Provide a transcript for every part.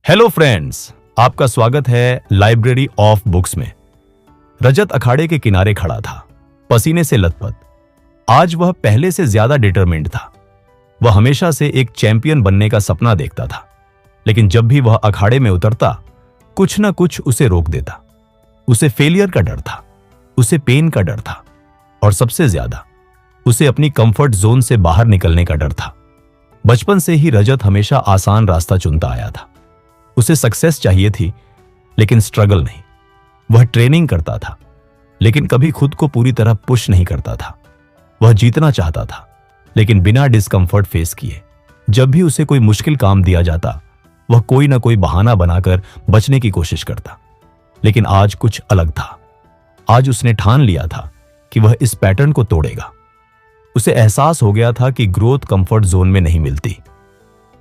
Hello friends, आपका स्वागत है लाइब्रेरी ऑफ बुक्स में। रजत अखाड़े के किनारे खड़ा था, पसीने से लथपथ। आज वह पहले से ज्यादा डिटरमिन्ड था। वह हमेशा से एक चैंपियन बनने का सपना देखता था, लेकिन जब भी वह अखाड़े में उतरता, कुछ न कुछ उसे रोक देता। उसे फेलियर का डर था, उसे पेन का डर था, और सबसे ज्यादा उसे अपनी कंफर्ट जोन से बाहर निकलने का डर था। बचपन से ही रजत हमेशा आसान रास्ता चुनता आया था। उसे सक्सेस चाहिए थी, लेकिन स्ट्रगल नहीं। वह ट्रेनिंग करता था, लेकिन कभी खुद को पूरी तरह पुश नहीं करता था। वह जीतना चाहता था, लेकिन बिना डिस्कंफर्ट फेस किए। जब भी उसे कोई मुश्किल काम दिया जाता, वह कोई ना कोई बहाना बनाकर बचने की कोशिश करता। लेकिन आज कुछ अलग था। आज उसने ठान लिया था कि वह इस पैटर्न को तोड़ेगा। उसे एहसास हो गया था कि ग्रोथ कंफर्ट जोन में नहीं मिलती।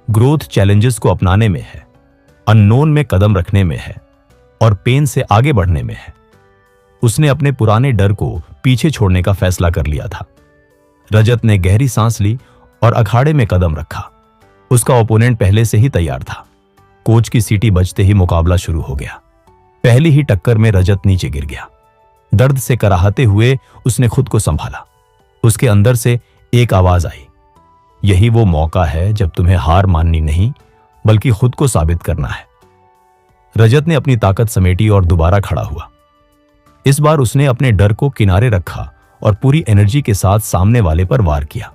ग्रोथ चैलेंजेस को अपनाने में है, अननोन में कदम रखने में है, और पेन से आगे बढ़ने में है। उसने अपने पुराने डर को पीछे छोड़ने का फैसला कर लिया था। रजत ने गहरी सांस ली और अखाड़े में कदम रखा। उसका ओपोनेंट पहले से ही तैयार था। कोच की सीटी बजते ही मुकाबला शुरू हो गया। पहली ही टक्कर में रजत नीचे गिर गया। दर्द से कराहते हुए उसने खुद को संभाला। उसके अंदर से एक आवाज आई, यही वो मौका है जब तुम्हें हार माननी नहीं, बल्कि खुद को साबित करना है। रजत ने अपनी ताकत समेटी और दोबारा खड़ा हुआ। इस बार उसने अपने डर को किनारे रखा और पूरी एनर्जी के साथ सामने वाले पर वार किया।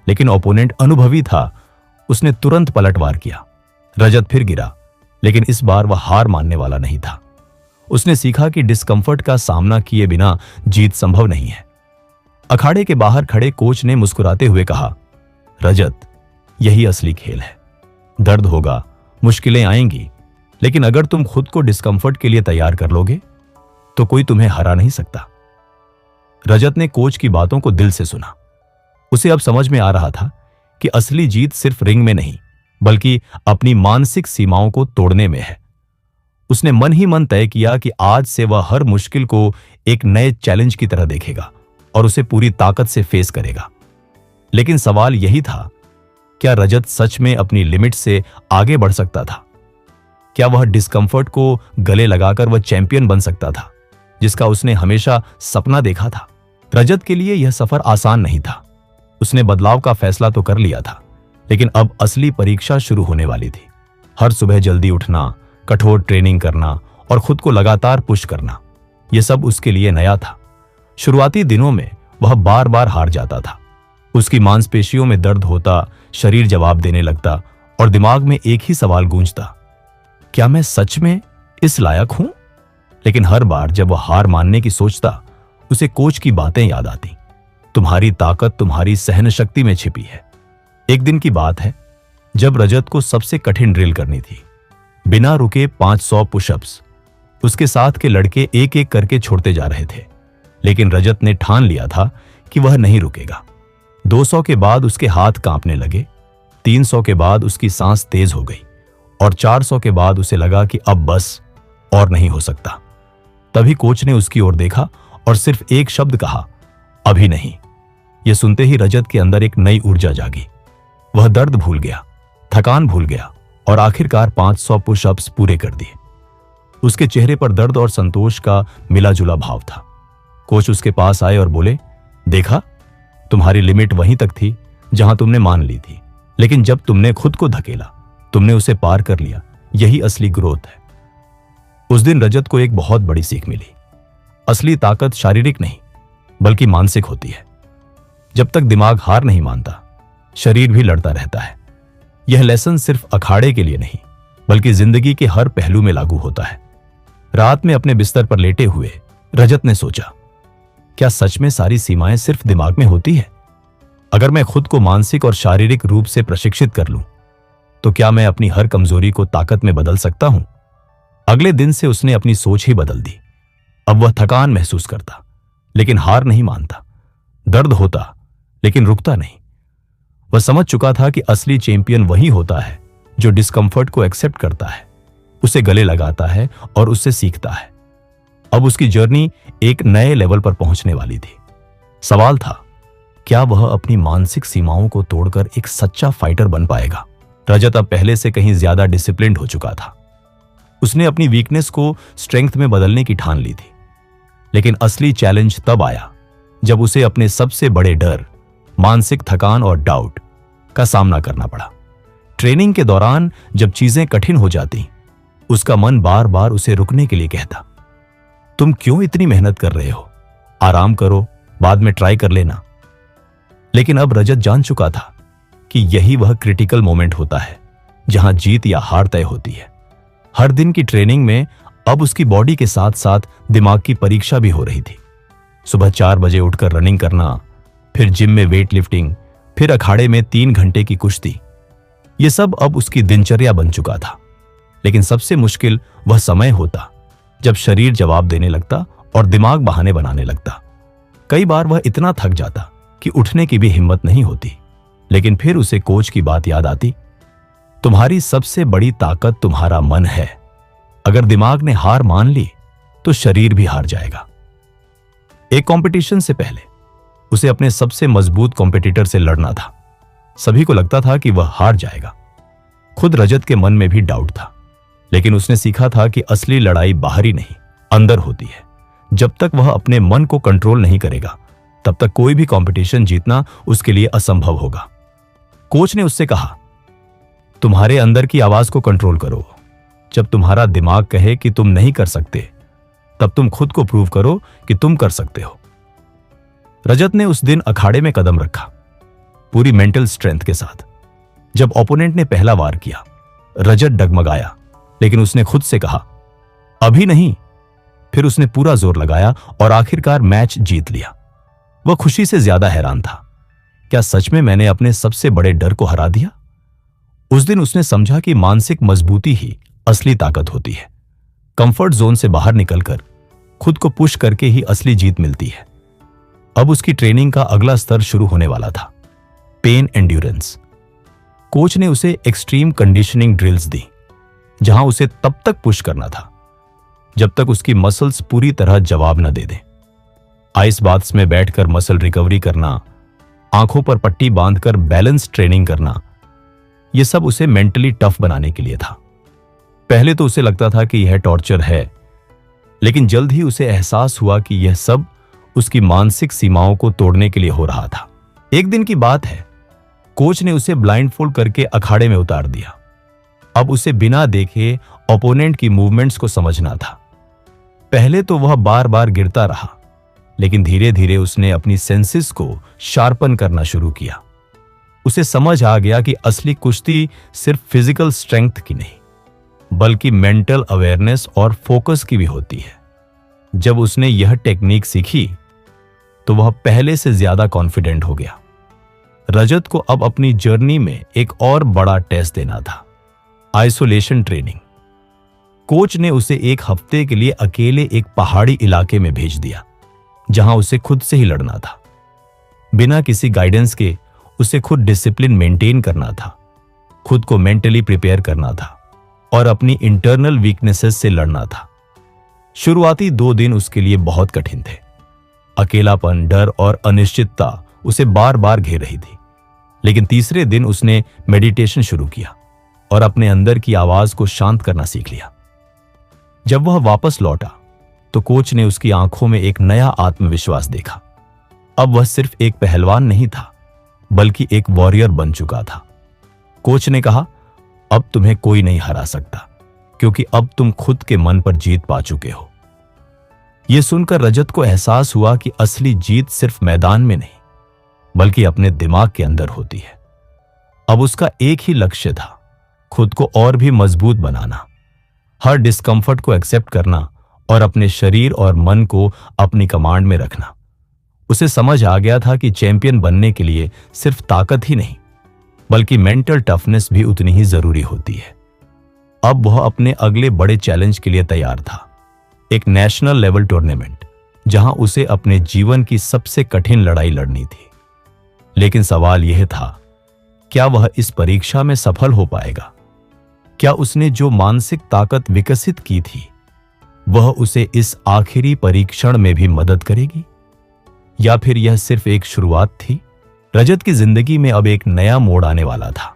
लेकिन ओपोनेंट अनुभवी था, उसने तुरंत पलटवार किया। रजत फिर गिरा, लेकिन इस बार वह हार मानने वाला नहीं था। उसने सीखा कि डिस्कंफर्ट का सामना किए बिना जीत संभव नहीं है। अखाड़े के बाहर खड़े कोच ने मुस्कुराते हुए कहा, रजत, यही असली खेल है। दर्द होगा, मुश्किलें आएंगी, लेकिन अगर तुम खुद को डिस्कंफर्ट के लिए तैयार कर लोगे, तो कोई तुम्हें हरा नहीं सकता। रजत ने कोच की बातों को दिल से सुना। उसे अब समझ में आ रहा था कि असली जीत सिर्फ रिंग में नहीं, बल्कि अपनी मानसिक सीमाओं को तोड़ने में है। उसने मन ही मन तय किया कि आज से वह हर मुश्किल को एक नए चैलेंज की तरह देखेगा और उसे पूरी ताकत से फेस करेगा। लेकिन सवाल यही था, क्या रजत सच में अपनी लिमिट से आगे बढ़ सकता था? क्या वह डिस्कंफर्ट को गले लगाकर वह चैंपियन बन सकता था, जिसका उसने हमेशा सपना देखा था? रजत के लिए यह सफर आसान नहीं था। उसने बदलाव का फैसला तो कर लिया था, लेकिन अब असली परीक्षा शुरू होने वाली थी। हर सुबह जल्दी उठना, कठोर ट्रेनिंग करना और खुद को लगातार पुश करना, यह सब उसके लिए नया था। शुरुआती दिनों में वह बार बार हार जाता था। उसकी मांसपेशियों में दर्द होता, शरीर जवाब देने लगता और दिमाग में एक ही सवाल गूंजता, क्या मैं सच में इस लायक हूं? लेकिन हर बार जब वह हार मानने की सोचता, उसे कोच की बातें याद आती, तुम्हारी ताकत तुम्हारी सहन शक्ति में छिपी है। एक दिन की बात है, जब रजत को सबसे कठिन ड्रिल करनी थी। बिना रुके 500 पुशअप्स। उसके साथ के लड़के एक एक करके छोड़ते जा रहे थे, लेकिन रजत ने ठान लिया था कि वह नहीं रुकेगा। 200 के बाद उसके हाथ कांपने लगे, 300 के बाद उसकी सांस तेज हो गई, और 400 के बाद उसे लगा कि अब बस और नहीं हो सकता। तभी कोच ने उसकी ओर देखा और सिर्फ एक शब्द कहा, अभी नहीं। यह सुनते ही रजत के अंदर एक नई ऊर्जा जागी। वह दर्द भूल गया, थकान भूल गया और आखिरकार 500 पुशअप्स पूरे कर दिए। उसके चेहरे पर दर्द और संतोष का मिला जुला भाव था। कोच उसके पास आए और बोले, देखा, तुम्हारी लिमिट वहीं तक थी जहां तुमने मान ली थी, लेकिन जब तुमने खुद को धकेला, तुमने उसे पार कर लिया। यही असली ग्रोथ है। उस दिन रजत को एक बहुत बड़ी सीख मिली। असली ताकत शारीरिक नहीं, बल्कि मानसिक होती है। जब तक दिमाग हार नहीं मानता, शरीर भी लड़ता रहता है। यह लेसन सिर्फ अखाड़े के लिए नहीं, बल्कि जिंदगी के हर पहलू में लागू होता है। रात में अपने बिस्तर पर लेटे हुए रजत ने सोचा, क्या सच में सारी सीमाएं सिर्फ दिमाग में होती है? अगर मैं खुद को मानसिक और शारीरिक रूप से प्रशिक्षित कर लूं, तो क्या मैं अपनी हर कमजोरी को ताकत में बदल सकता हूं? अगले दिन से उसने अपनी सोच ही बदल दी। अब वह थकान महसूस करता, लेकिन हार नहीं मानता। दर्द होता, लेकिन रुकता नहीं। वह समझ चुका था कि असली चैंपियन वही होता है जो डिस्कंफर्ट को एक्सेप्ट करता है, उसे गले लगाता है और उससे सीखता है। अब उसकी जर्नी एक नए लेवल पर पहुंचने वाली थी। सवाल था, क्या वह अपनी मानसिक सीमाओं को तोड़कर एक सच्चा फाइटर बन पाएगा? रजत अब पहले से कहीं ज्यादा डिसिप्लिन्ड हो चुका था। उसने अपनी वीकनेस को स्ट्रेंथ में बदलने की ठान ली थी। लेकिन असली चैलेंज तब आया जब उसे अपने सबसे बड़े डर, मानसिक थकान और डाउट का सामना करना पड़ा। ट्रेनिंग के दौरान जब चीजें कठिन हो जाती, उसका मन बार बार उसे रुकने के लिए कहता, तुम क्यों इतनी मेहनत कर रहे हो, आराम करो, बाद में ट्राई कर लेना। लेकिन अब रजत जान चुका था कि यही वह क्रिटिकल मोमेंट होता है जहां जीत या हार तय होती है। हर दिन की ट्रेनिंग में अब उसकी बॉडी के साथ साथ दिमाग की परीक्षा भी हो रही थी। सुबह 4 बजे उठकर रनिंग करना, फिर जिम में वेट लिफ्टिंग, फिर अखाड़े में 3 घंटे की कुश्ती, ये सब अब उसकी दिनचर्या बन चुका था। लेकिन सबसे मुश्किल वह समय होता जब शरीर जवाब देने लगता और दिमाग बहाने बनाने लगता। कई बार वह इतना थक जाता कि उठने की भी हिम्मत नहीं होती। लेकिन फिर उसे कोच की बात याद आती, तुम्हारी सबसे बड़ी ताकत तुम्हारा मन है। अगर दिमाग ने हार मान ली तो शरीर भी हार जाएगा। एक कंपटीशन से पहले उसे अपने सबसे मजबूत कॉम्पिटिटर से लड़ना था। सभी को लगता था कि वह हार जाएगा। खुद रजत के मन में भी डाउट था। लेकिन उसने सीखा था कि असली लड़ाई बाहरी नहीं, अंदर होती है। जब तक वह अपने मन को कंट्रोल नहीं करेगा, तब तक कोई भी कंपटीशन जीतना उसके लिए असंभव होगा। कोच ने उससे कहा, तुम्हारे अंदर की आवाज को कंट्रोल करो। जब तुम्हारा दिमाग कहे कि तुम नहीं कर सकते, तब तुम खुद को प्रूव करो कि तुम कर सकते हो। रजत ने उस दिन अखाड़े में कदम रखा, पूरी मेंटल स्ट्रेंथ के साथ। जब ओपोनेंट ने पहला वार किया, रजत डगमगाया, लेकिन उसने खुद से कहा, अभी नहीं। फिर उसने पूरा जोर लगाया और आखिरकार मैच जीत लिया। वह खुशी से ज्यादा हैरान था। क्या सच में मैंने अपने सबसे बड़े डर को हरा दिया? उस दिन उसने समझा कि मानसिक मजबूती ही असली ताकत होती है। कंफर्ट जोन से बाहर निकलकर खुद को पुश करके ही असली जीत मिलती है। अब उसकी ट्रेनिंग का अगला स्तर शुरू होने वाला था, पेन एंड्योरेंस। कोच ने उसे एक्सट्रीम कंडीशनिंग ड्रिल्स दी, जहां उसे तब तक पुश करना था जब तक उसकी मसल्स पूरी तरह जवाब न दे दें। आइस बाथ्स में बैठकर मसल रिकवरी करना, आंखों पर पट्टी बांधकर बैलेंस ट्रेनिंग करना, यह सब उसे मेंटली टफ बनाने के लिए था। पहले तो उसे लगता था कि यह टॉर्चर है, लेकिन जल्द ही उसे एहसास हुआ कि यह सब उसकी मानसिक सीमाओं को तोड़ने के लिए हो रहा था। एक दिन की बात है, कोच ने उसे ब्लाइंडफोल्ड करके अखाड़े में उतार दिया। अब उसे बिना देखे ओपोनेंट की मूवमेंट्स को समझना था। पहले तो वह बार बार गिरता रहा, लेकिन धीरे धीरे उसने अपनी सेंसेस को शार्पन करना शुरू किया। उसे समझ आ गया कि असली कुश्ती सिर्फ फिजिकल स्ट्रेंथ की नहीं, बल्कि मेंटल अवेयरनेस और फोकस की भी होती है। जब उसने यह टेक्निक सीखी तो वह पहले से ज्यादा कॉन्फिडेंट हो गया। रजत को अब अपनी जर्नी में एक और बड़ा टेस्ट देना था, आइसोलेशन ट्रेनिंग। कोच ने उसे 1 हफ्ते के लिए अकेले एक पहाड़ी इलाके में भेज दिया, जहां उसे खुद से ही लड़ना था। बिना किसी गाइडेंस के उसे खुद डिसिप्लिन मेंटेन करना था, खुद को मेंटली प्रिपेयर करना था और अपनी इंटरनल वीकनेसेस से लड़ना था। शुरुआती 2 दिन उसके लिए बहुत कठिन थे। अकेलापन, डर और अनिश्चितता उसे बार बार घेर रही थी। लेकिन तीसरे दिन उसने मेडिटेशन शुरू किया और अपने अंदर की आवाज को शांत करना सीख लिया। जब वह वापस लौटा तो कोच ने उसकी आंखों में एक नया आत्मविश्वास देखा। अब वह सिर्फ एक पहलवान नहीं था, बल्कि एक वॉरियर बन चुका था। कोच ने कहा, अब तुम्हें कोई नहीं हरा सकता, क्योंकि अब तुम खुद के मन पर जीत पा चुके हो। यह सुनकर रजत को एहसास हुआ कि असली जीत सिर्फ मैदान में नहीं, बल्कि अपने दिमाग के अंदर होती है। अब उसका एक ही लक्ष्य था, खुद को और भी मजबूत बनाना, हर डिस्कंफर्ट को एक्सेप्ट करना और अपने शरीर और मन को अपनी कमांड में रखना। उसे समझ आ गया था कि चैंपियन बनने के लिए सिर्फ ताकत ही नहीं, बल्कि मेंटल टफनेस भी उतनी ही जरूरी होती है। अब वह अपने अगले बड़े चैलेंज के लिए तैयार था, एक नेशनल लेवल टूर्नामेंट, जहां उसे अपने जीवन की सबसे कठिन लड़ाई लड़नी थी। लेकिन सवाल यह था, क्या वह इस परीक्षा में सफल हो पाएगा? क्या उसने जो मानसिक ताकत विकसित की थी, वह उसे इस आखिरी परीक्षण में भी मदद करेगी? या फिर यह सिर्फ एक शुरुआत थी? रजत की जिंदगी में अब एक नया मोड़ आने वाला था।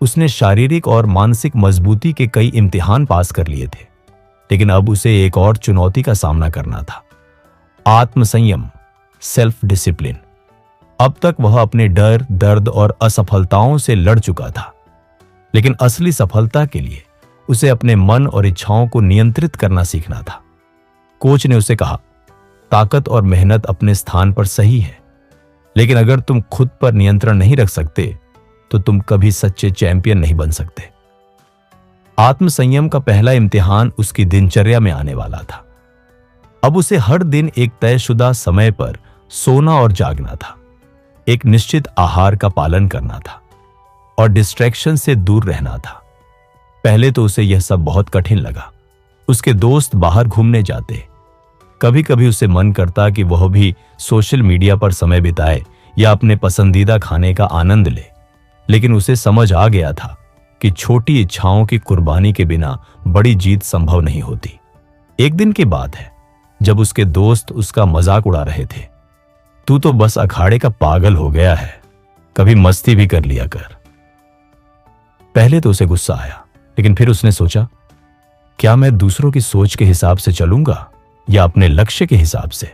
उसने शारीरिक और मानसिक मजबूती के कई इम्तिहान पास कर लिए थे, लेकिन अब उसे एक और चुनौती का सामना करना था। आत्मसंयम, सेल्फ डिसिप्लिन। अब तक वह अपने डर, दर्द और असफलताओं से लड़ चुका था, लेकिन असली सफलता के लिए उसे अपने मन और इच्छाओं को नियंत्रित करना सीखना था। कोच ने उसे कहा, ताकत और मेहनत अपने स्थान पर सही है, लेकिन अगर तुम खुद पर नियंत्रण नहीं रख सकते तो तुम कभी सच्चे चैंपियन नहीं बन सकते। आत्मसंयम का पहला इम्तिहान उसकी दिनचर्या में आने वाला था। अब उसे हर दिन एक तयशुदा समय पर सोना और जागना था, एक निश्चित आहार का पालन करना था और डिस्ट्रैक्शन से दूर रहना था। पहले तो उसे यह सब बहुत कठिन लगा। उसके दोस्त बाहर घूमने जाते, कभी कभी उसे मन करता कि वह भी सोशल मीडिया पर समय बिताए या अपने पसंदीदा खाने का आनंद ले, लेकिन उसे समझ आ गया था कि छोटी इच्छाओं की कुर्बानी के बिना बड़ी जीत संभव नहीं होती। एक दिन की बात है जब उसके दोस्त उसका मजाक उड़ा रहे थे, तू तो बस अखाड़े का पागल हो गया है, कभी मस्ती भी कर लिया कर। पहले तो उसे गुस्सा आया, लेकिन फिर उसने सोचा, क्या मैं दूसरों की सोच के हिसाब से चलूंगा या अपने लक्ष्य के हिसाब से?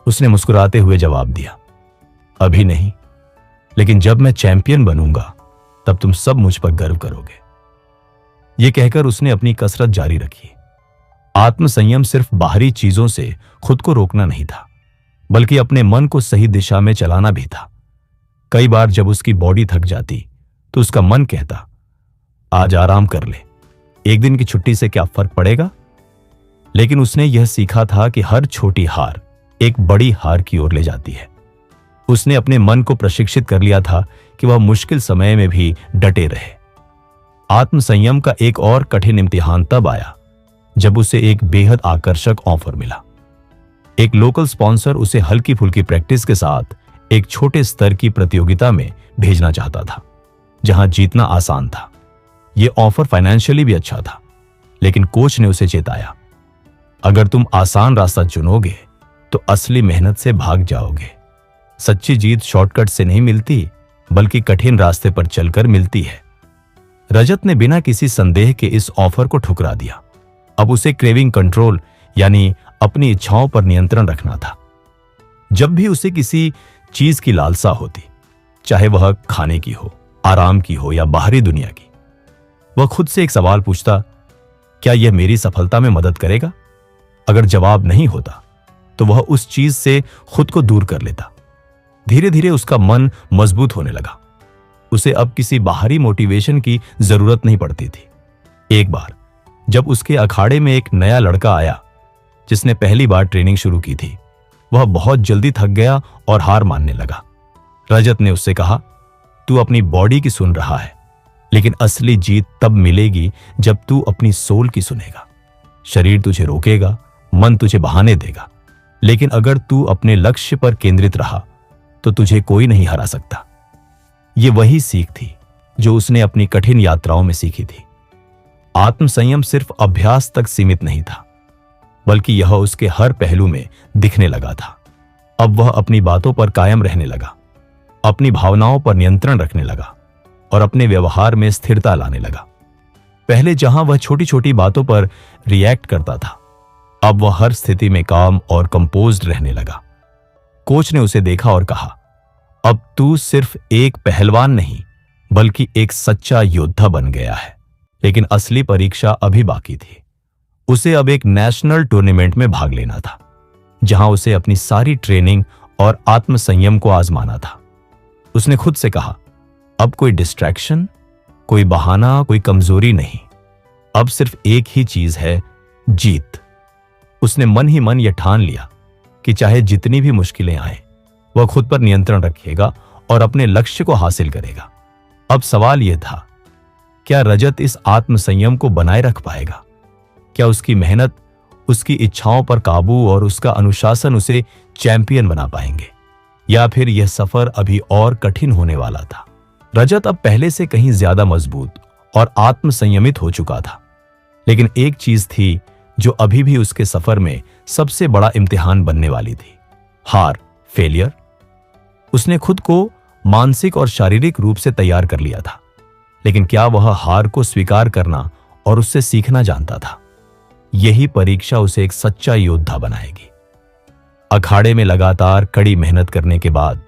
उसने मुस्कुराते हुए जवाब दिया, अभी नहीं, लेकिन जब मैं चैंपियन बनूंगा तब तुम सब मुझ पर गर्व करोगे। यह कहकर उसने अपनी कसरत जारी रखी। आत्मसंयम सिर्फ बाहरी चीजों से खुद को रोकना नहीं था, बल्कि अपने मन को सही दिशा में चलाना भी था। कई बार जब उसकी बॉडी थक जाती तो उसका मन कहता, आज आराम कर ले, एक दिन की छुट्टी से क्या फर्क पड़ेगा? लेकिन उसने यह सीखा था कि हर छोटी हार एक बड़ी हार की ओर ले जाती है। उसने अपने मन को प्रशिक्षित कर लिया था कि वह मुश्किल समय में भी डटे रहे। आत्मसंयम का एक और कठिन इम्तिहान तब आया जब उसे एक बेहद आकर्षक ऑफर मिला। एक लोकल स्पॉन्सर उसे हल्की फुल्की प्रैक्टिस के साथ एक छोटे स्तर की प्रतियोगिता में भेजना चाहता था, जहां जीतना आसान था। यह ऑफर फाइनेंशियली भी अच्छा था, लेकिन कोच ने उसे चेताया, अगर तुम आसान रास्ता चुनोगे तो असली मेहनत से भाग जाओगे। सच्ची जीत शॉर्टकट से नहीं मिलती, बल्कि कठिन रास्ते पर चलकर मिलती है। रजत ने बिना किसी संदेह के इस ऑफर को ठुकरा दिया। अब उसे क्रेविंग कंट्रोल यानी अपनी इच्छाओं पर नियंत्रण रखना था। जब भी उसे किसी चीज की लालसा होती, चाहे वह खाने की हो, आराम की हो या बाहरी दुनिया की, वह खुद से एक सवाल पूछता, क्या यह मेरी सफलता में मदद करेगा? अगर जवाब नहीं होता तो वह उस चीज से खुद को दूर कर लेता। धीरे धीरे उसका मन मजबूत होने लगा। उसे अब किसी बाहरी मोटिवेशन की जरूरत नहीं पड़ती थी। एक बार जब उसके अखाड़े में एक नया लड़का आया जिसने पहली बार ट्रेनिंग शुरू की थी, वह बहुत जल्दी थक गया और हार मानने लगा। रजत ने उससे कहा, तू अपनी बॉडी की सुन रहा है, लेकिन असली जीत तब मिलेगी जब तू अपनी सोल की सुनेगा। शरीर तुझे रोकेगा, मन तुझे बहाने देगा, लेकिन अगर तू अपने लक्ष्य पर केंद्रित रहा तो तुझे कोई नहीं हरा सकता। ये वही सीख थी जो उसने अपनी कठिन यात्राओं में सीखी थी। आत्मसंयम सिर्फ अभ्यास तक सीमित नहीं था, बल्कि यह उसके हर पहलू में दिखने लगा था। अब वह अपनी बातों पर कायम रहने लगा, अपनी भावनाओं पर नियंत्रण रखने लगा और अपने व्यवहार में स्थिरता लाने लगा। पहले जहां वह छोटी छोटी बातों पर रिएक्ट करता था, अब वह हर स्थिति में काम और कंपोज्ड रहने लगा। कोच ने उसे देखा और कहा, अब तू सिर्फ एक पहलवान नहीं, बल्कि एक सच्चा योद्धा बन गया है। लेकिन असली परीक्षा अभी बाकी थी। उसे अब एक नेशनल टूर्नामेंट में भाग लेना था, जहां उसे अपनी सारी ट्रेनिंग और आत्मसंयम को आजमाना था। उसने खुद से कहा, अब कोई डिस्ट्रैक्शन, कोई बहाना, कोई कमजोरी नहीं, अब सिर्फ एक ही चीज है, जीत। उसने मन ही मन यह ठान लिया कि चाहे जितनी भी मुश्किलें आए, वह खुद पर नियंत्रण रखेगा और अपने लक्ष्य को हासिल करेगा। अब सवाल यह था, क्या रजत इस आत्मसंयम को बनाए रख पाएगा? क्या उसकी मेहनत, उसकी इच्छाओं पर काबू और उसका अनुशासन उसे चैंपियन बना पाएंगे, या फिर यह सफर अभी और कठिन होने वाला था? रजत अब पहले से कहीं ज्यादा मजबूत और आत्मसंयमित हो चुका था, लेकिन एक चीज थी जो अभी भी उसके सफर में सबसे बड़ा इम्तिहान बनने वाली थी, हार, फेलियर। उसने खुद को मानसिक और शारीरिक रूप से तैयार कर लिया था, लेकिन क्या वह हार को स्वीकार करना और उससे सीखना जानता था? यही परीक्षा उसे एक सच्चा योद्धा बनाएगी। अखाड़े में लगातार कड़ी मेहनत करने के बाद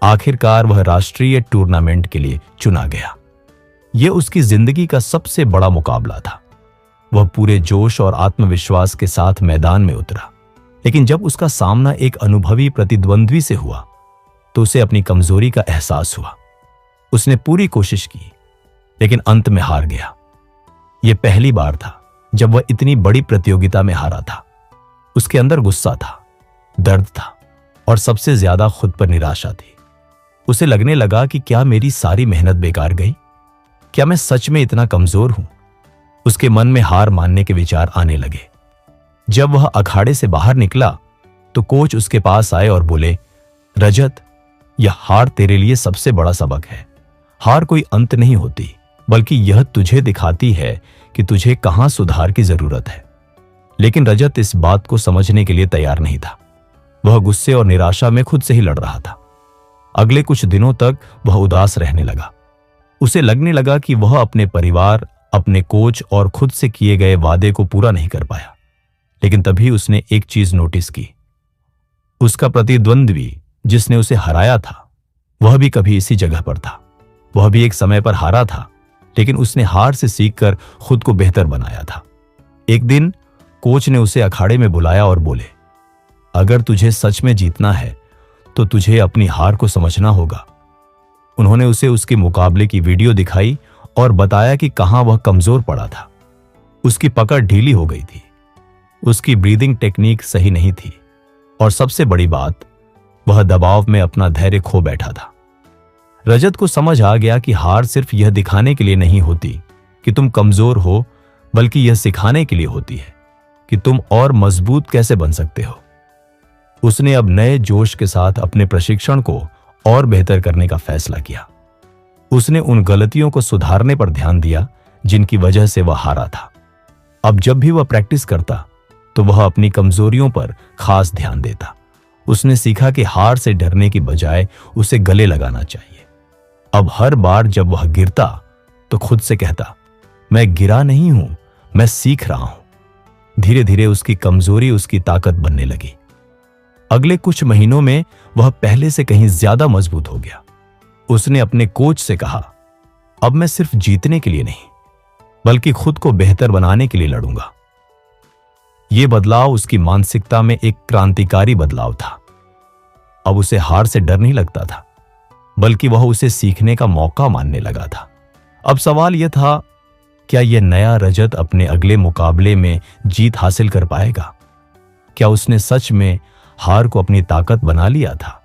आखिरकार वह राष्ट्रीय टूर्नामेंट के लिए चुना गया। यह उसकी जिंदगी का सबसे बड़ा मुकाबला था। वह पूरे जोश और आत्मविश्वास के साथ मैदान में उतरा, लेकिन जब उसका सामना एक अनुभवी प्रतिद्वंद्वी से हुआ तो उसे अपनी कमजोरी का एहसास हुआ। उसने पूरी कोशिश की, लेकिन अंत में हार गया। यह पहली बार था जब वह इतनी बड़ी प्रतियोगिता में हारा था। उसके अंदर गुस्सा था, दर्द था और सबसे ज्यादा खुद पर निराशा थी। उसे लगने लगा कि क्या मेरी सारी मेहनत बेकार गई? क्या मैं सच में इतना कमजोर हूं? उसके मन में हार मानने के विचार आने लगे। जब वह अखाड़े से बाहर निकला तो कोच उसके पास आए और बोले, रजत, यह हार तेरे लिए सबसे बड़ा सबक है। हार कोई अंत नहीं होती, बल्कि यह तुझे दिखाती है कि तुझे कहां सुधार की जरूरत है। लेकिन रजत इस बात को समझने के लिए तैयार नहीं था। वह गुस्से और निराशा में खुद से ही लड़ रहा था। अगले कुछ दिनों तक वह उदास रहने लगा। उसे लगने लगा कि वह अपने परिवार, अपने कोच और खुद से किए गए वादे को पूरा नहीं कर पाया। लेकिन तभी उसने एक चीज नोटिस की। उसका प्रतिद्वंद्वी जिसने उसे हराया था, वह भी कभी इसी जगह पर था। वह भी एक समय पर हारा था, लेकिन उसने हार से सीखकर खुद को बेहतर बनाया था। एक दिन कोच ने उसे अखाड़े में बुलाया और बोले, अगर तुझे सच में जीतना है तो तुझे अपनी हार को समझना होगा। उन्होंने उसे उसके मुकाबले की वीडियो दिखाई और बताया कि कहां वह कमजोर पड़ा था। उसकी पकड़ ढीली हो गई थी, उसकी ब्रीदिंग टेक्निक सही नहीं थी, और सबसे बड़ी बात, वह दबाव में अपना धैर्य खो बैठा था। रजत को समझ आ गया कि हार सिर्फ यह दिखाने के लिए नहीं होती कि तुम कमजोर हो, बल्कि यह सिखाने के लिए होती है कि तुम और मजबूत कैसे बन सकते हो। उसने अब नए जोश के साथ अपने प्रशिक्षण को और बेहतर करने का फैसला किया। उसने उन गलतियों को सुधारने पर ध्यान दिया जिनकी वजह से वह हारा था। अब जब भी वह प्रैक्टिस करता तो वह अपनी कमजोरियों पर खास ध्यान देता। उसने सीखा कि हार से डरने की बजाय उसे गले लगाना चाहिए। अब हर बार जब वह गिरता तो खुद से कहता, मैं गिरा नहीं हूं, मैं सीख रहा हूं। धीरे धीरे उसकी कमजोरी उसकी ताकत बनने लगी। अगले कुछ महीनों में वह पहले से कहीं ज्यादा मजबूत हो गया। उसने अपने कोच से कहा, अब मैं सिर्फ जीतने के लिए नहीं, बल्कि खुद को बेहतर बनाने के लिए लड़ूंगा। यह बदलाव उसकी मानसिकता में एक क्रांतिकारी बदलाव था। अब उसे हार से डर नहीं लगता था, बल्कि वह उसे सीखने का मौका मानने लगा था। अब सवाल यह था, क्या यह नया रजत अपने अगले मुकाबले में जीत हासिल कर पाएगा? क्या उसने सच में हार को अपनी ताकत बना लिया था,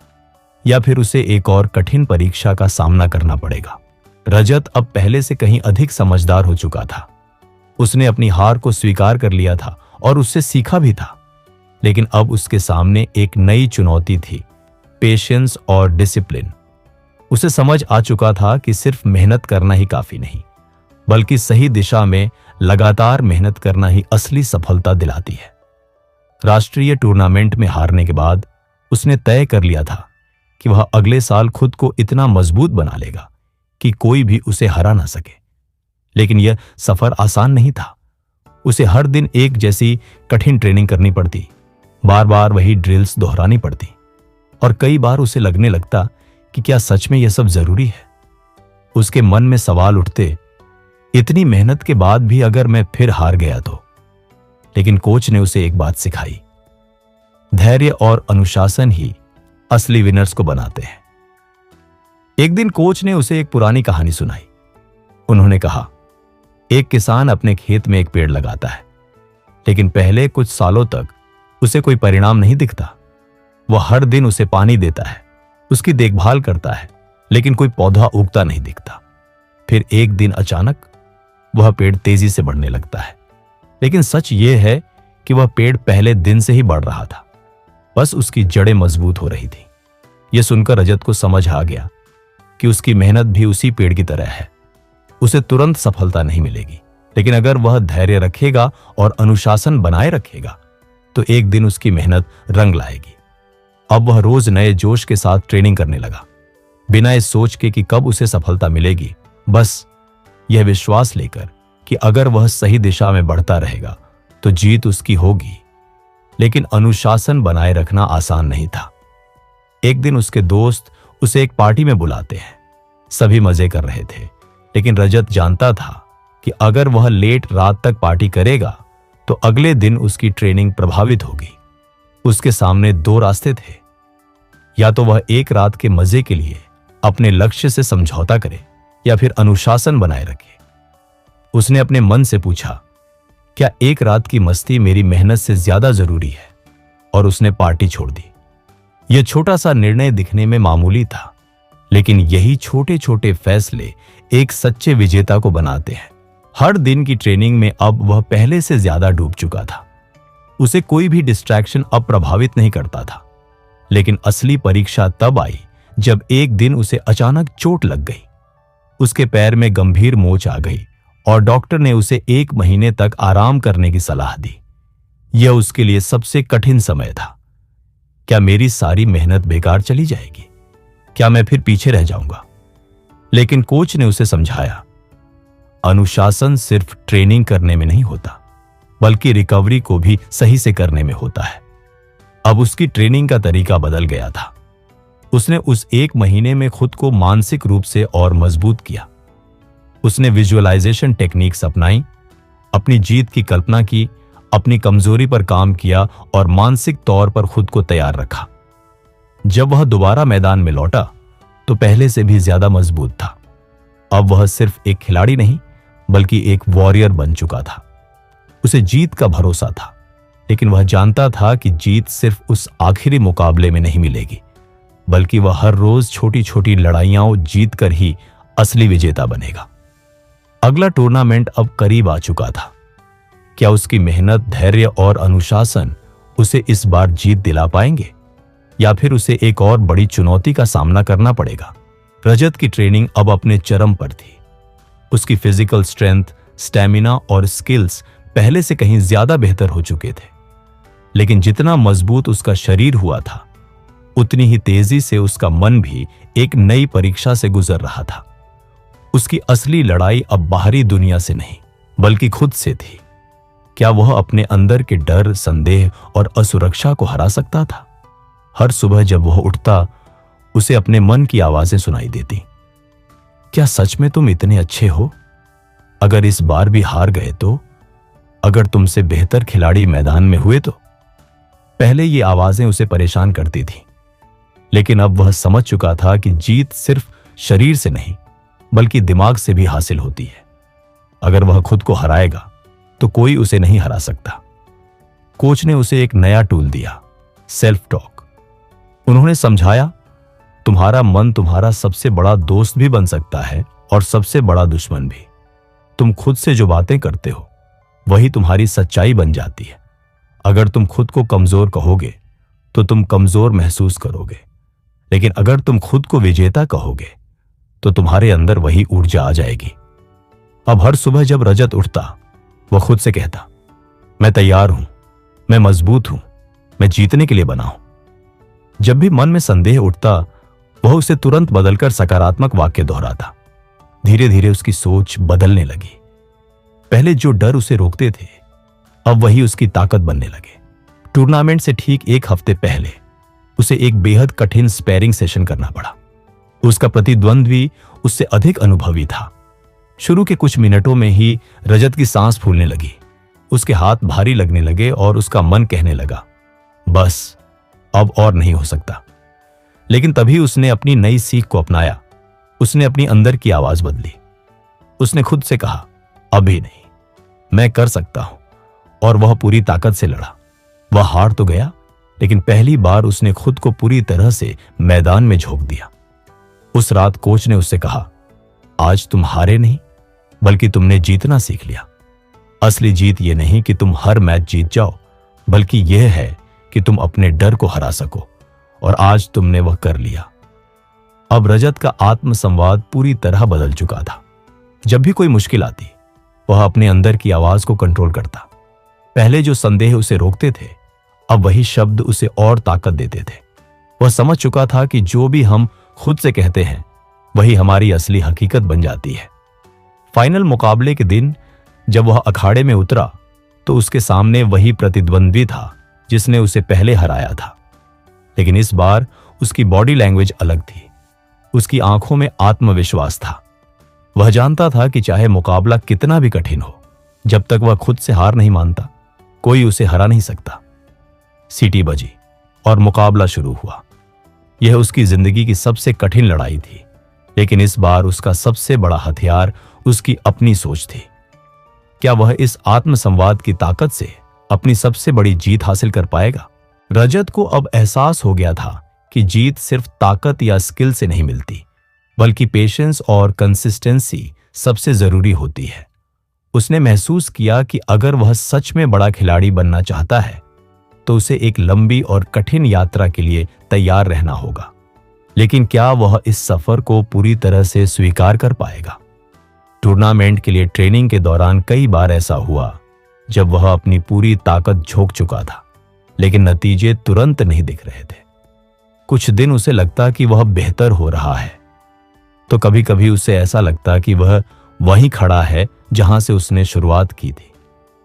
या फिर उसे एक और कठिन परीक्षा का सामना करना पड़ेगा? रजत अब पहले से कहीं अधिक समझदार हो चुका था। उसने अपनी हार को स्वीकार कर लिया था और उससे सीखा भी था। लेकिन अब उसके सामने एक नई चुनौती थी, पेशेंस और डिसिप्लिन। उसे समझ आ चुका था कि सिर्फ मेहनत करना ही काफी नहीं, बल्कि सही दिशा में लगातार मेहनत करना ही असली सफलता दिलाती है। राष्ट्रीय टूर्नामेंट में हारने के बाद उसने तय कर लिया था कि वह अगले साल खुद को इतना मजबूत बना लेगा कि कोई भी उसे हरा ना सके। लेकिन यह सफर आसान नहीं था। उसे हर दिन एक जैसी कठिन ट्रेनिंग करनी पड़ती, बार बार वही ड्रिल्स दोहरानी पड़ती, और कई बार उसे लगने लगता कि क्या सच में यह सब जरूरी है। उसके मन में सवाल उठते, इतनी मेहनत के बाद भी अगर मैं फिर हार गया तो? लेकिन कोच ने उसे एक बात सिखाई, धैर्य और अनुशासन ही असली विनर्स को बनाते हैं। एक दिन कोच ने उसे एक पुरानी कहानी सुनाई। उन्होंने कहा, एक किसान अपने खेत में एक पेड़ लगाता है, लेकिन पहले कुछ सालों तक उसे कोई परिणाम नहीं दिखता। वह हर दिन उसे पानी देता है, उसकी देखभाल करता है, लेकिन कोई पौधा उगता नहीं दिखता। फिर एक दिन अचानक वह पेड़ तेजी से बढ़ने लगता है। लेकिन सच यह है कि वह पेड़ पहले दिन से ही बढ़ रहा था, बस उसकी जड़ें मजबूत हो रही थी। यह सुनकर रजत को समझ आ गया कि उसकी मेहनत भी उसी पेड़ की तरह है। उसे तुरंत सफलता नहीं मिलेगी, लेकिन अगर वह धैर्य रखेगा और अनुशासन बनाए रखेगा तो एक दिन उसकी मेहनत रंग लाएगी। अब वह रोज नए जोश के साथ ट्रेनिंग करने लगा, बिना इस सोच के कि कब उसे सफलता मिलेगी। बस यह विश्वास लेकर कि अगर वह सही दिशा में बढ़ता रहेगा तो जीत उसकी होगी। लेकिन अनुशासन बनाए रखना आसान नहीं था। एक दिन उसके दोस्त उसे एक पार्टी में बुलाते हैं। सभी मजे कर रहे थे, लेकिन रजत जानता था कि अगर वह लेट रात तक पार्टी करेगा तो अगले दिन उसकी ट्रेनिंग प्रभावित होगी। उसके सामने दो रास्ते थे, या तो वह एक रात के मजे के लिए अपने लक्ष्य से समझौता करे या फिर अनुशासन बनाए रखे। उसने अपने मन से पूछा, क्या एक रात की मस्ती मेरी मेहनत से ज्यादा जरूरी है? और उसने पार्टी छोड़ दी। यह छोटा सा निर्णय दिखने में मामूली था, लेकिन यही छोटे छोटे फैसले एक सच्चे विजेता को बनाते हैं। हर दिन की ट्रेनिंग में अब वह पहले से ज्यादा डूब चुका था। उसे कोई भी डिस्ट्रैक्शन अब प्रभावित नहीं करता था। लेकिन असली परीक्षा तब आई जब एक दिन उसे अचानक चोट लग गई। उसके पैर में गंभीर मोच आ गई और डॉक्टर ने उसे 1 महीने तक आराम करने की सलाह दी। यह उसके लिए सबसे कठिन समय था। क्या मेरी सारी मेहनत बेकार चली जाएगी? क्या मैं फिर पीछे रह जाऊंगा? लेकिन कोच ने उसे समझाया, अनुशासन सिर्फ ट्रेनिंग करने में नहीं होता, बल्कि रिकवरी को भी सही से करने में होता है। अब उसकी ट्रेनिंग का तरीका बदल गया था। उसने उस 1 महीने में खुद को मानसिक रूप से और मजबूत किया। उसने विजुअलाइजेशन टेक्निक्स अपनाई, अपनी जीत की कल्पना की, अपनी कमजोरी पर काम किया और मानसिक तौर पर खुद को तैयार रखा। जब वह दोबारा मैदान में लौटा तो पहले से भी ज्यादा मजबूत था। अब वह सिर्फ एक खिलाड़ी नहीं, बल्कि एक वॉरियर बन चुका था। उसे जीत का भरोसा था, लेकिन वह जानता था कि जीत सिर्फ उस आखिरी मुकाबले में नहीं मिलेगी, बल्कि वह हर रोज छोटी छोटी लड़ाइयां जीत कर ही असली विजेता बनेगा। अगला टूर्नामेंट अब करीब आ चुका था। क्या उसकी मेहनत, धैर्य और अनुशासन उसे इस बार जीत दिला पाएंगे, या फिर उसे एक और बड़ी चुनौती का सामना करना पड़ेगा? रजत की ट्रेनिंग अब अपने चरम पर थी। उसकी फिजिकल स्ट्रेंथ, स्टैमिना और स्किल्स पहले से कहीं ज्यादा बेहतर हो चुके थे। लेकिन जितना मजबूत उसका शरीर हुआ था, उतनी ही तेजी से उसका मन भी एक नई परीक्षा से गुजर रहा था। उसकी असली लड़ाई अब बाहरी दुनिया से नहीं, बल्कि खुद से थी। क्या वह अपने अंदर के डर, संदेह और असुरक्षा को हरा सकता था? हर सुबह जब वह उठता, उसे अपने मन की आवाजें सुनाई देती। क्या सच में तुम इतने अच्छे हो? अगर इस बार भी हार गए तो? अगर तुमसे बेहतर खिलाड़ी मैदान में हुए तो? पहले ये आवाजें उसे परेशान करती थी, लेकिन अब वह समझ चुका था कि जीत सिर्फ शरीर से नहीं, बल्कि दिमाग से भी हासिल होती है। अगर वह खुद को हराएगा तो कोई उसे नहीं हरा सकता। कोच ने उसे एक नया टूल दिया, सेल्फ टॉक। उन्होंने समझाया, तुम्हारा मन तुम्हारा सबसे बड़ा दोस्त भी बन सकता है और सबसे बड़ा दुश्मन भी। तुम खुद से जो बातें करते हो, वही तुम्हारी सच्चाई बन जाती है। अगर तुम खुद को कमजोर कहोगे तो तुम कमजोर महसूस करोगे, लेकिन अगर तुम खुद को विजेता कहोगे तो तुम्हारे अंदर वही ऊर्जा आ जाएगी। अब हर सुबह जब रजत उठता, वह खुद से कहता, मैं तैयार हूं, मैं मजबूत हूं, मैं जीतने के लिए बना हूं। जब भी मन में संदेह उठता, वह उसे तुरंत बदलकर सकारात्मक वाक्य दोहराता। धीरे धीरे उसकी सोच बदलने लगी। पहले जो डर उसे रोकते थे, अब वही उसकी ताकत बनने लगे। टूर्नामेंट से ठीक 1 हफ्ते पहले उसे एक बेहद कठिन स्पैरिंग सेशन करना पड़ा। उसका प्रतिद्वंद्वी उससे अधिक अनुभवी था। शुरू के कुछ मिनटों में ही रजत की सांस फूलने लगी, उसके हाथ भारी लगने लगे और उसका मन कहने लगा, बस अब और नहीं हो सकता। लेकिन तभी उसने अपनी नई सीख को अपनाया। उसने अपनी अंदर की आवाज बदली। उसने खुद से कहा, अभी नहीं, मैं कर सकता हूं। और वह पूरी ताकत से लड़ा। वह हार तो गया, लेकिन पहली बार उसने खुद को पूरी तरह से मैदान में झोंक दिया। उस रात कोच ने उससे कहा, आज तुम हारे नहीं, बल्कि तुमने जीतना सीख लिया। असली जीत यह नहीं कि तुम हर मैच जीत जाओ, बल्कि यह है कि तुम अपने डर को हरा सको, और आज तुमने वह कर लिया। अब रजत का आत्मसंवाद पूरी तरह बदल चुका था। जब भी कोई मुश्किल आती, वह अपने अंदर की आवाज को कंट्रोल करता। पहले जो संदेह उसे रोकते थे, अब वही शब्द उसे और ताकत देते थे। वह समझ चुका था कि जो भी हम खुद से कहते हैं, वही हमारी असली हकीकत बन जाती है। फाइनल मुकाबले के दिन जब वह अखाड़े में उतरा तो उसके सामने वही प्रतिद्वंद्वी था जिसने उसे पहले हराया था। लेकिन इस बार उसकी बॉडी लैंग्वेज अलग थी। उसकी आंखों में आत्मविश्वास था। वह जानता था कि चाहे मुकाबला कितना भी कठिन हो, जब तक वह खुद से हार नहीं मानता, कोई उसे हरा नहीं सकता। सीटी बजी और मुकाबला शुरू हुआ। यह उसकी जिंदगी की सबसे कठिन लड़ाई थी, लेकिन इस बार उसका सबसे बड़ा हथियार उसकी अपनी सोच थी। क्या वह इस आत्मसंवाद की ताकत से अपनी सबसे बड़ी जीत हासिल कर पाएगा? रजत को अब एहसास हो गया था कि जीत सिर्फ ताकत या स्किल से नहीं मिलती, बल्कि पेशेंस और कंसिस्टेंसी सबसे जरूरी होती है। उसने महसूस किया कि अगर वह सच में बड़ा खिलाड़ी बनना चाहता है तो उसे एक लंबी और कठिन यात्रा के लिए तैयार रहना होगा। लेकिन क्या वह इस सफर को पूरी तरह से स्वीकार कर पाएगा? टूर्नामेंट के लिए ट्रेनिंग के दौरान कई बार ऐसा हुआ जब वह अपनी पूरी ताकत झोंक चुका था, लेकिन नतीजे तुरंत नहीं दिख रहे थे। कुछ दिन उसे लगता कि वह बेहतर हो रहा है, तो कभी कभी उसे ऐसा लगता कि वह वहीं खड़ा है जहां से उसने शुरुआत की थी।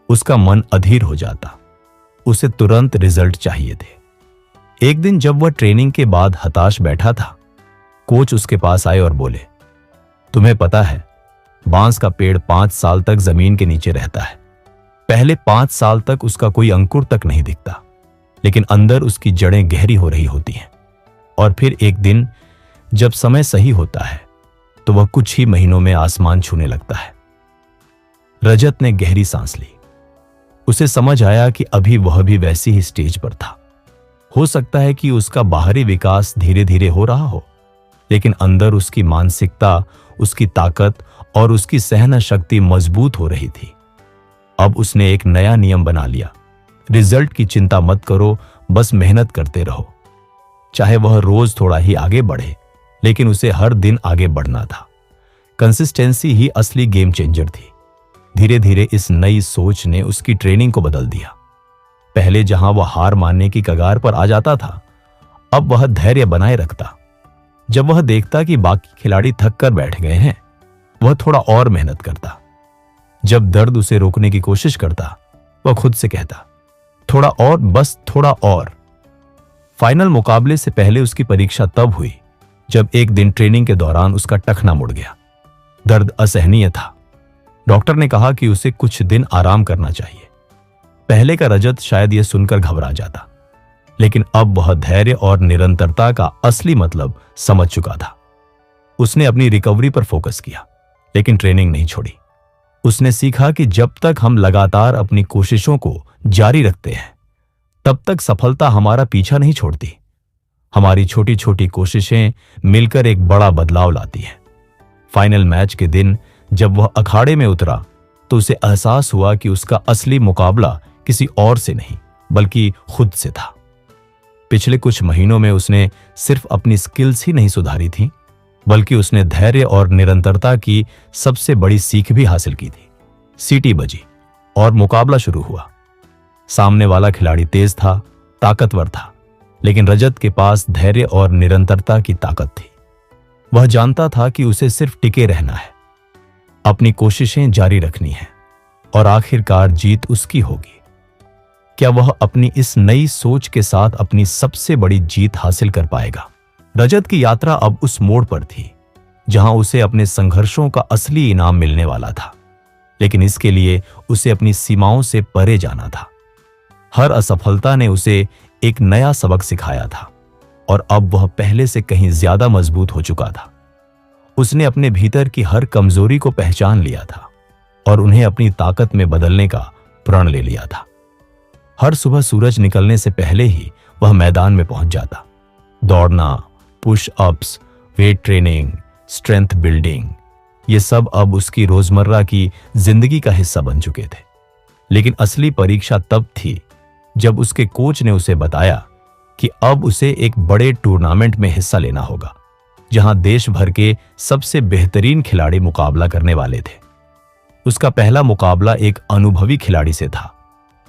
उसका मन अधीर हो जाता। उसे तुरंत रिजल्ट चाहिए थे। एक दिन जब वह ट्रेनिंग के बाद हताश बैठा था, कोच उसके पास आए और बोले, तुम्हें पता है, बांस का पेड़ 5 साल तक जमीन के नीचे रहता है। पहले 5 साल तक उसका कोई अंकुर तक नहीं दिखता, लेकिन अंदर उसकी जड़ें गहरी हो रही होती हैं। और फिर एक दिन जब समय सही होता है तो वह कुछ ही महीनों में आसमान छूने लगता है। रजत ने गहरी सांस ली। उसे समझ आया कि अभी वह भी वैसी ही स्टेज पर था। हो सकता है कि उसका बाहरी विकास धीरे धीरे हो रहा हो, लेकिन अंदर उसकी मानसिकता, उसकी ताकत और उसकी सहना शक्ति मजबूत हो रही थी। अब उसने एक नया नियम बना लिया, रिजल्ट की चिंता मत करो, बस मेहनत करते रहो। चाहे वह रोज थोड़ा ही आगे बढ़े, लेकिन उसे हर दिन आगे बढ़ना था। कंसिस्टेंसी ही असली गेम चेंजर थी। धीरे धीरे इस नई सोच ने उसकी ट्रेनिंग को बदल दिया। पहले जहां वह हार मानने की कगार पर आ जाता था, अब वह धैर्य बनाए रखता। जब वह देखता कि बाकी खिलाड़ी थक कर बैठ गए हैं, वह थोड़ा और मेहनत करता। जब दर्द उसे रोकने की कोशिश करता, वह खुद से कहता, थोड़ा और, बस थोड़ा और। फाइनल मुकाबले से पहले उसकी परीक्षा तब हुई जब एक दिन ट्रेनिंग के दौरान उसका टखना मुड़ गया। दर्द असहनीय था। डॉक्टर ने कहा कि उसे कुछ दिन आराम करना चाहिए। पहले का रजत शायद यह सुनकर घबरा जाता, लेकिन अब वह धैर्य और निरंतरता का असली मतलब समझ चुका था। उसने अपनी रिकवरी पर फोकस किया, लेकिन ट्रेनिंग नहीं छोड़ी। उसने सीखा कि जब तक हम लगातार अपनी कोशिशों को जारी रखते हैं, तब तक सफलता हमारा पीछा नहीं छोड़ती। हमारी छोटी छोटी कोशिशें मिलकर एक बड़ा बदलाव लाती हैं। फाइनल मैच के दिन जब वह अखाड़े में उतरा तो उसे एहसास हुआ कि उसका असली मुकाबला किसी और से नहीं, बल्कि खुद से था। पिछले कुछ महीनों में उसने सिर्फ अपनी स्किल्स ही नहीं सुधारी थी, बल्कि उसने धैर्य और निरंतरता की सबसे बड़ी सीख भी हासिल की थी। सीटी बजी और मुकाबला शुरू हुआ। सामने वाला खिलाड़ी तेज था, ताकतवर था, लेकिन रजत के पास धैर्य और निरंतरता की ताकत थी। वह जानता था कि उसे सिर्फ टिके रहना है, अपनी कोशिशें जारी रखनी है और आखिरकार जीत उसकी होगी। क्या वह अपनी इस नई सोच के साथ अपनी सबसे बड़ी जीत हासिल कर पाएगा? रजत की यात्रा अब उस मोड़ पर थी जहां उसे अपने संघर्षों का असली इनाम मिलने वाला था, लेकिन इसके लिए उसे अपनी सीमाओं से परे जाना था। हर असफलता ने उसे एक नया सबक सिखाया था और अब वह पहले से कहीं ज्यादा मजबूत हो चुका था। उसने अपने भीतर की हर कमजोरी को पहचान लिया था और उन्हें अपनी ताकत में बदलने का प्रण ले लिया था। हर सुबह सूरज निकलने से पहले ही वह मैदान में पहुंच जाता। दौड़ना, push ups, weight training, strength building, ये सब अब उसकी रोजमर्रा की जिंदगी का हिस्सा बन चुके थे। लेकिन असली परीक्षा तब थी जब उसके कोच ने उसे बताया कि अब उसे एक बड़े टूर्नामेंट में हिस्सा लेना होगा, जहां देश भर के सबसे बेहतरीन खिलाड़ी मुकाबला करने वाले थे। उसका पहला मुकाबला एक अनुभवी खिलाड़ी से था,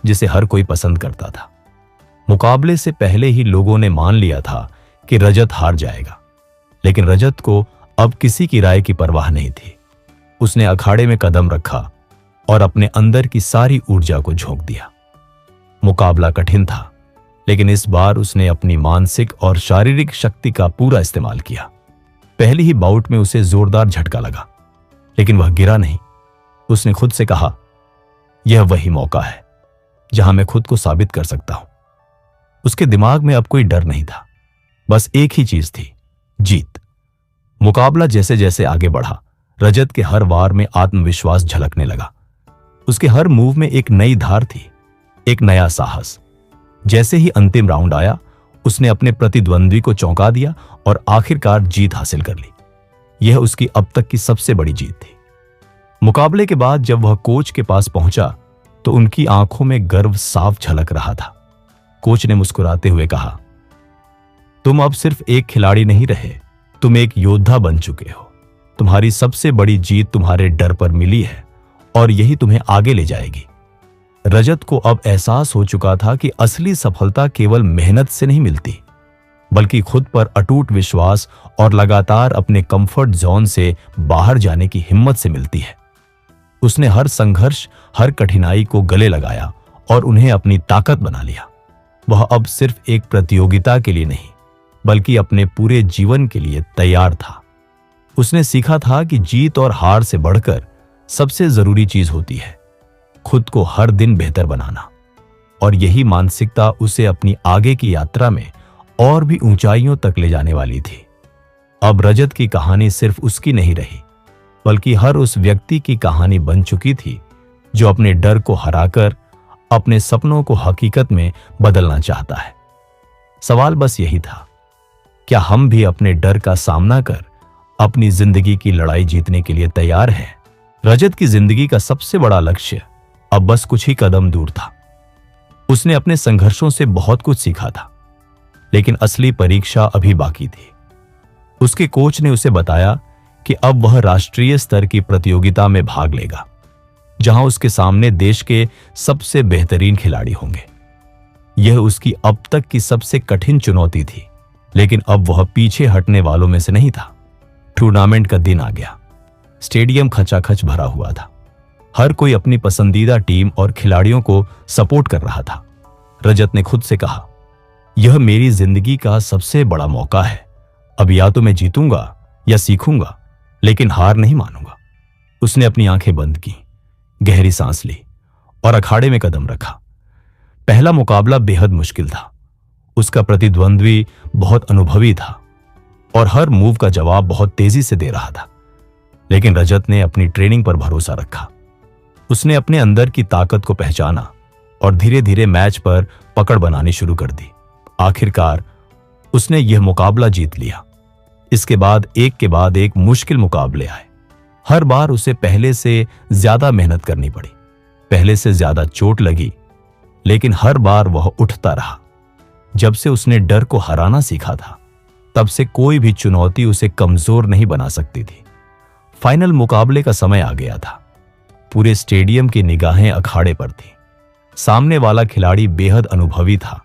जिसे हर कोई पसंद करता था। मुकाबले से पहले ही लोगों ने मान लिया था कि रजत हार जाएगा, लेकिन रजत को अब किसी की राय की परवाह नहीं थी। उसने अखाड़े में कदम रखा और अपने अंदर की सारी ऊर्जा को झोंक दिया। मुकाबला कठिन था, लेकिन इस बार उसने अपनी मानसिक और शारीरिक शक्ति का पूरा इस्तेमाल किया। पहली ही बाउट में उसे जोरदार झटका लगा, लेकिन वह गिरा नहीं। उसने खुद से कहा, यह वही मौका है जहां मैं खुद को साबित कर सकता हूं। उसके दिमाग में अब कोई डर नहीं था, बस एक ही चीज थी, जीत। मुकाबला जैसे जैसे आगे बढ़ा, रजत के हर वार में आत्मविश्वास झलकने लगा। उसके हर मूव में एक नई धार थी, एक नया साहस। जैसे ही अंतिम राउंड आया, उसने अपने प्रतिद्वंद्वी को चौंका दिया और आखिरकार जीत हासिल कर ली। यह उसकी अब तक की सबसे बड़ी जीत थी। मुकाबले के बाद जब वह कोच के पास पहुंचा तो उनकी आंखों में गर्व साफ झलक रहा था। कोच ने मुस्कुराते हुए कहा, तुम अब सिर्फ एक खिलाड़ी नहीं रहे, तुम एक योद्धा बन चुके हो। तुम्हारी सबसे बड़ी जीत तुम्हारे डर पर मिली है और यही तुम्हें आगे ले जाएगी। रजत को अब एहसास हो चुका था कि असली सफलता केवल मेहनत से नहीं मिलती, बल्कि खुद पर अटूट विश्वास और लगातार अपने कंफर्ट जोन से बाहर जाने की हिम्मत से मिलती है। उसने हर संघर्ष, हर कठिनाई को गले लगाया और उन्हें अपनी ताकत बना लिया। वह अब सिर्फ एक प्रतियोगिता के लिए नहीं, बल्कि अपने पूरे जीवन के लिए तैयार था। उसने सीखा था कि जीत और हार से बढ़कर सबसे जरूरी चीज होती है खुद को हर दिन बेहतर बनाना। और यही मानसिकता उसे अपनी आगे की यात्रा में और भी ऊंचाइयों तक ले जाने वाली थी। अब रजत की कहानी सिर्फ उसकी नहीं रही, बल्कि हर उस व्यक्ति की कहानी बन चुकी थी जो अपने डर को हराकर अपने सपनों को हकीकत में बदलना चाहता है। सवाल बस यही था, क्या हम भी अपने डर का सामना कर अपनी जिंदगी की लड़ाई जीतने के लिए तैयार हैं? रजत की जिंदगी का सबसे बड़ा लक्ष्य अब बस कुछ ही कदम दूर था। उसने अपने संघर्षों से बहुत कुछ सीखा था, लेकिन असली परीक्षा अभी बाकी थी। उसके कोच ने उसे बताया कि अब वह राष्ट्रीय स्तर की प्रतियोगिता में भाग लेगा, जहां उसके सामने देश के सबसे बेहतरीन खिलाड़ी होंगे। यह उसकी अब तक की सबसे कठिन चुनौती थी, लेकिन अब वह पीछे हटने वालों में से नहीं था। टूर्नामेंट का दिन आ गया। स्टेडियम खचाखच भरा हुआ था। हर कोई अपनी पसंदीदा टीम और खिलाड़ियों को सपोर्ट कर रहा था। रजत ने खुद से कहा, यह मेरी जिंदगी का सबसे बड़ा मौका है। अब या तो मैं जीतूंगा या सीखूंगा, लेकिन हार नहीं मानूंगा। उसने अपनी आंखें बंद की, गहरी सांस ली और अखाड़े में कदम रखा। पहला मुकाबला बेहद मुश्किल था। उसका प्रतिद्वंद्वी बहुत अनुभवी था और हर मूव का जवाब बहुत तेजी से दे रहा था, लेकिन रजत ने अपनी ट्रेनिंग पर भरोसा रखा। उसने अपने अंदर की ताकत को पहचाना और धीरे धीरे मैच पर पकड़ बनानी शुरू कर दी। आखिरकार उसने यह मुकाबला जीत लिया। इसके बाद एक मुश्किल मुकाबले आए। हर बार उसे पहले से ज्यादा मेहनत करनी पड़ी, पहले से ज्यादा चोट लगी, लेकिन हर बार वह उठता रहा। जब से उसने डर को हराना सीखा था, तब से कोई भी चुनौती उसे कमजोर नहीं बना सकती थी। फाइनल मुकाबले का समय आ गया था। पूरे स्टेडियम की निगाहें अखाड़े पर थी। सामने वाला खिलाड़ी बेहद अनुभवी था,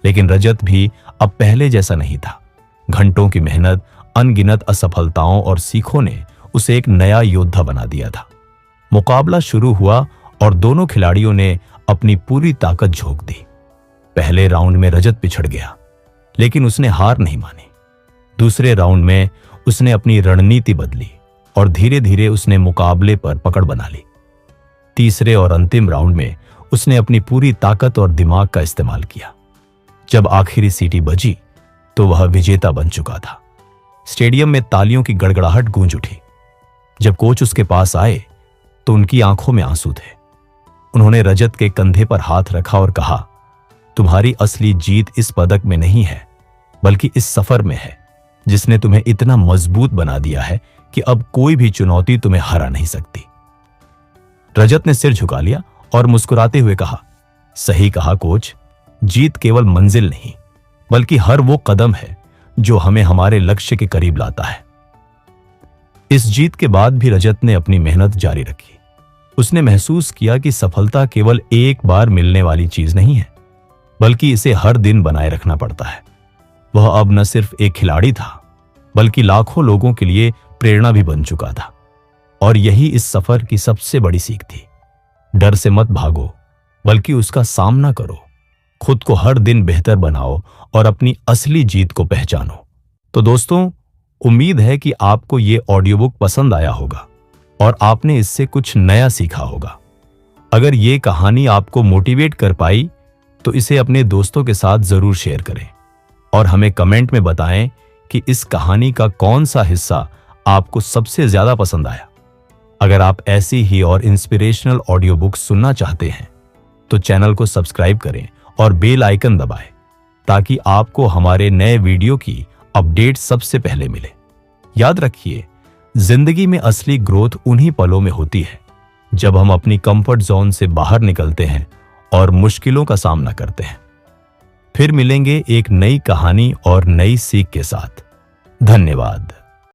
लेकिन रजत भी अब पहले जैसा नहीं था। घंटों की मेहनत, अनगिनत असफलताओं और सीखों ने उसे एक नया योद्धा बना दिया था। मुकाबला शुरू हुआ और दोनों खिलाड़ियों ने अपनी पूरी ताकत झोंक दी। पहले राउंड में रजत पिछड़ गया, लेकिन उसने हार नहीं मानी। दूसरे राउंड में उसने अपनी रणनीति बदली और धीरे धीरे उसने मुकाबले पर पकड़ बना ली। तीसरे और अंतिम राउंड में उसने अपनी पूरी ताकत और दिमाग का इस्तेमाल किया। जब आखिरी सीटी बजी तो वह विजेता बन चुका था। स्टेडियम में तालियों की गड़गड़ाहट गूंज उठी। जब कोच उसके पास आए तो उनकी आंखों में आंसू थे। उन्होंने रजत के कंधे पर हाथ रखा और कहा, तुम्हारी असली जीत इस पदक में नहीं है, बल्कि इस सफर में है, जिसने तुम्हें इतना मजबूत बना दिया है कि अब कोई भी चुनौती तुम्हें हरा नहीं सकती। रजत ने सिर झुका लिया और मुस्कुराते हुए कहा, सही कहा कोच, जीत केवल मंजिल नहीं, बल्कि हर वो कदम है जो हमें हमारे लक्ष्य के करीब लाता है। इस जीत के बाद भी रजत ने अपनी मेहनत जारी रखी। उसने महसूस किया कि सफलता केवल एक बार मिलने वाली चीज नहीं है, बल्कि इसे हर दिन बनाए रखना पड़ता है। वह अब न सिर्फ एक खिलाड़ी था, बल्कि लाखों लोगों के लिए प्रेरणा भी बन चुका था। और यही इस सफर की सबसे बड़ी सीख थी। डर से मत भागो, बल्कि उसका सामना करो। खुद को हर दिन बेहतर बनाओ और अपनी असली जीत को पहचानो। तो दोस्तों, उम्मीद है कि आपको ये ऑडियो बुक पसंद आया होगा और आपने इससे कुछ नया सीखा होगा। अगर ये कहानी आपको मोटिवेट कर पाई तो इसे अपने दोस्तों के साथ जरूर शेयर करें और हमें कमेंट में बताएं कि इस कहानी का कौन सा हिस्सा आपको सबसे ज्यादा पसंद आया। अगर आप ऐसी ही और इंस्पिरेशनल ऑडियो बुक सुनना चाहते हैं तो चैनल को सब्सक्राइब करें और बेल आइकन दबाएं ताकि आपको हमारे नए वीडियो की अपडेट सबसे पहले मिले। याद रखिए, जिंदगी में असली ग्रोथ उन्हीं पलों में होती है जब हम अपनी कंफर्ट जोन से बाहर निकलते हैं और मुश्किलों का सामना करते हैं। फिर मिलेंगे एक नई कहानी और नई सीख के साथ। धन्यवाद।